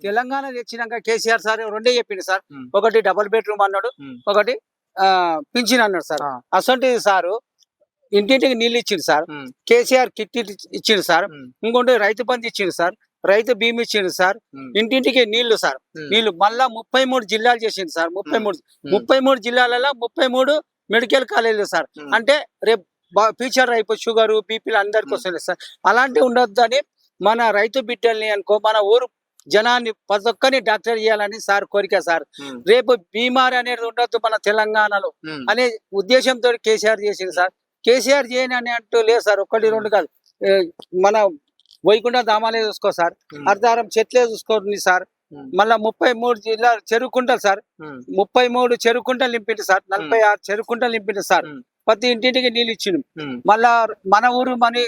Telangana తెచ్చినాక KCR sir రెండే చెప్పిండు sir. ఒకటి డబుల్ బెడ్రూమ్ అన్నాడు, ఒకటి పింఛన్ అన్నాడు సార్. అసలు సారు ఇంటింటికి నీళ్ళు ఇచ్చిండు సార్. కేసీఆర్ కిట్ ఇచ్చిండు సార్. ఇంకోటి రైతు బంధు ఇచ్చిండు సార్, రైతు బీమా ఇచ్చిండు సార్, ఇంటింటికి నీళ్లు సార్. నీళ్లు మళ్ళా 33 జిల్లాలు చేసిండు సార్. 33 జిల్లాలలో 33 మెడికల్ కాలేజీలు సార్. అంటే రేపు ఫ్యూచర్ అయిపోయి షుగర్ బీపీలు అందరికి వస్తుంది సార్. అలాంటివి ఉండొద్దని మన రైతు బిడ్డల్ని అనుకో మన ఊరు జనాన్ని ప్రతి ఒక్కరిని డాక్టర్ చేయాలని సార్ కోరిక సార్. రేపు బీమారి అనేది ఉండొద్దు మన తెలంగాణలో అనే ఉద్దేశంతో కేసీఆర్ చేసింది సార్. కేసీఆర్ చేయని అని అంటూ లేదు సార్. ఒకటి రెండు కాదు, మన వైకుంఠ ధామాలే చూసుకో సార్, అర్ధారం చెట్లే చూసుకోండి సార్. మళ్ళా 33 జిల్లాలు చెరుకుంటలు సార్. 33 చెరుకుంటలు నింపిండు సార్. 46 చెరుకుంటలు నింపిండు సార్. ప్రతి ఇంటింటికి నీళ్ళు ఇచ్చిండు. మళ్ళా మన ఊరు మని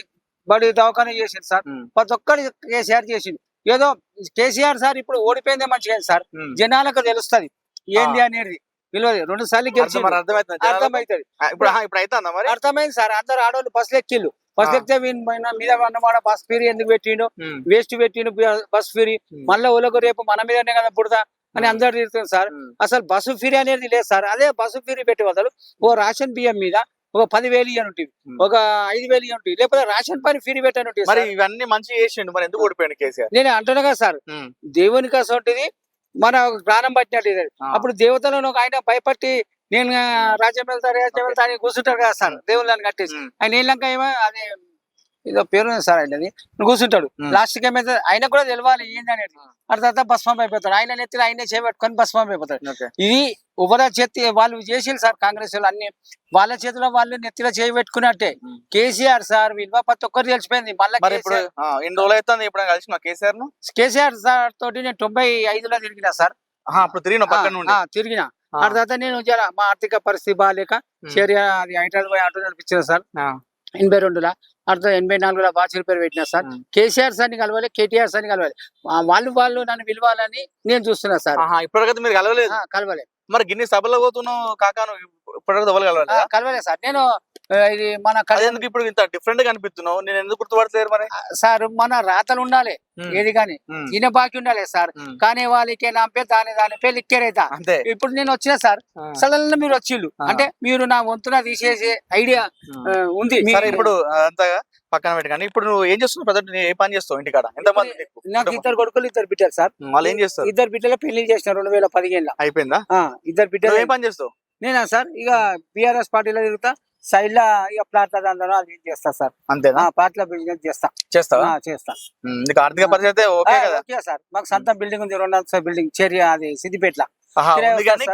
బడి దవాఖాన చేసిండు సార్. ప్రతి ఒక్కరి కేసీఆర్ చేసిండు. ఏదో కేసీఆర్ సార్ ఇప్పుడు ఓడిపోయిందే మంచిగా సార్, జనాలకు తెలుస్తుంది ఏంది అనేది. విలువది 2 సార్లు గెలిచి అర్థమైతుంది. అర్థమైంది సార్. అందరు ఆడవాళ్ళు బస్సులు ఎక్కిళ్ళు. బస్ ఎక్కితే మీద అన్నమాట బస్ ఫీరీ ఎందుకు పెట్టిండు, వేస్ట్ పెట్టిండు బస్ ఫీరీ. మళ్ళీ ఊళ్ళకు రేపు మన మీదనే కదా బుడదా అని అందరు తిరుగుతుంది సార్. అసలు బస్సు ఫీరీ అనేది లేదు సార్. అదే బస్సు ఫీరీ పెట్టి వదలు ఓ రేషన్ బియ్యం మీద ఒక 10,000 ఇయ్యను ఉంటుంది, ఒక 5,000 ఇయ్యను ఉంటుంది, లేకపోతే రేషన్ పని ఫీరీ పెట్టాను. మరి ఇవన్నీ మంచిగా చేసిండు, మరి ఎందుకు ఓడిపోయాడు కేసీఆర్? నేను అంటున్నా కదా సార్, దేవునికి అసలు మన ప్రాణం పట్టినట్టు. అప్పుడు దేవతలను ఆయన భయపట్టి నేను రాజ్యం వెళ్తా అని కూర్చుంటాడు కదా సార్. దేవుళ్ళని కట్టేసి ఆయన వెళ్ళాక ఏమో అదే ఏదో పేరు సార్ ఆయనది కూర్చుంటాడు. లాస్ట్ కి ఏమైతే ఆయన కూడా తెలవాలి ఏంది అనేది. అటు తర్వాత భస్మం అయిపోతాడు. ఆయన నెత్తిలో ఆయనే చేపెట్టుకొని భస్మం అయిపోతాడు. ఇది ఉపరా చేతి వాళ్ళు చేసేది సార్. కాంగ్రెస్ వాళ్ళు అన్ని వాళ్ళ చేతిలో వాళ్ళు నెత్తిలో చేయబెట్టుకున్నట్టే. కేసీఆర్ సార్ విలువ ప్రతి ఒక్కరు తెలిసిపోయింది. మళ్ళీ కేసీఆర్ సార్ తోటి నేను 95లో తిరిగినా సార్. తిరిగిన ఆ తర్వాత నేను మా ఆర్థిక పరిస్థితి బాగాలేక అది హైదరాబాద్ పోయి ఆటో నడిపించిన సార్. 82లో అర్థం 84లో బాధ్యుల పేరు పెట్టినా సార్. కేసీఆర్ సార్ని కలవాలి, కేటీఆర్ సార్ని కలవాలి. వాళ్ళు నన్ను పిలవాలని నేను చూస్తున్నా సార్. ఇప్పటికైతే మీరు కలవలేదు. మరి గిన్ని సభలో పోతున్నావు కాకాను కలవలేదు సార్. నేను ఇది మన ఇప్పుడు ఇంత డిఫరెంట్ గా అనిపిస్తున్నావు, నేను ఎందుకు గుర్తుపడలేదు మరి సార్? మన రాతలు ఉండాలి ఏది కానీ, ఈయన బాకీ ఉండాలి సార్. కానీ వాళ్ళకి నాపే దాని పేరు ఇక్కేరైతా. ఇప్పుడు నేను వచ్చిన సార్, సడన్ మీరు వచ్చిళ్ళు అంటే మీరు నా వంతున తీసేసే ఐడియా ఉంది. ఇప్పుడు అంతగా పక్కన పెట్టి, కానీ ఇప్పుడు నువ్వు ఏం చేస్తున్నావు? ప్రజెంట్ ఏ పని చేస్తావు ఇంటికాడ? ఎంతమంది? నాకు 2 కొడుకులు 2 బిడ్డలు సార్. వాళ్ళు ఏం చేస్తారు? 2 బిడ్డలు పెళ్లి చేసిన 2015లో. అయిపోయిందా? 2 బిడ్డలు. ఏం పని చేస్తావు? నేనా సార్ ఇక బిఆర్ఎస్ పార్టీలో తిరుగుతా, సైడ్ లా ఇక ప్లాట్ల దాంట్లో అది చేస్తా సార్. అంతేనా? ప్లాట్ల బిజినెస్ చేస్తా. చేస్తా. ఆర్థిక పరిస్థితి ఓకే సార్. మాకు సొంత బిల్డింగ్ ఉంది, 2 అంతస్తుల బిల్డింగ్ చర్య, అది సిద్దిపేటలో.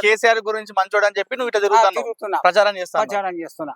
కేసీఆర్ గురించి మంచోడు అని చెప్పి నువ్వు ఇట్లా తిరుగుతున్నా, ప్రచారం చేస్తున్నా.